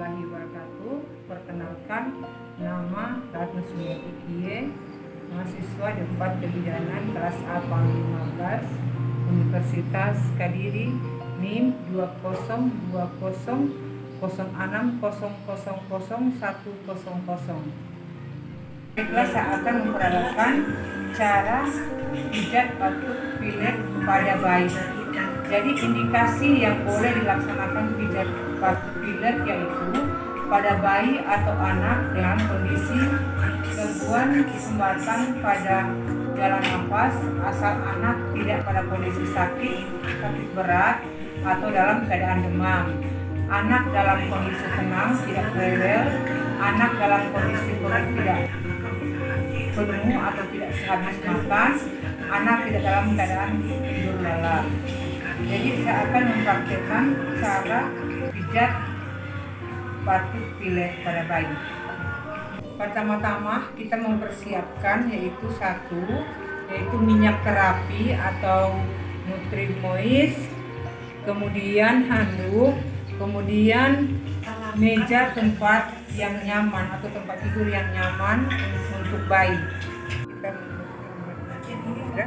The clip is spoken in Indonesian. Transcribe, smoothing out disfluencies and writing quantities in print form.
warahmatullahi wabarakatuh. Perkenalkan, nama Ratna Sumiati Kie, mahasiswa Departemen Kebidanan kelas A PAM 15 Universitas Kediri, NIM 2020060001000. Baiklah, saya akan memperagakan cara pijat batuk pilek pada bayi. Jadi indikasi yang boleh dilaksanakan pijat batuk pilek yaitu pada bayi atau anak dengan kondisi gangguan kesempatan pada jalan nafas, asal anak tidak pada kondisi sakit berat atau dalam keadaan demam, anak dalam kondisi tenang tidak rewel, anak dalam kondisi perut tidak penuh atau tidak sehabis makan, anak tidak dalam keadaan tidur lelap. Jadi saya akan mempraktikkan cara pijat batuk pilek pada bayi. Pertama-tama kita mempersiapkan yaitu minyak terapi atau Nutrimois, kemudian handuk, kemudian meja tempat yang nyaman atau tempat tidur yang nyaman untuk bayi. Kita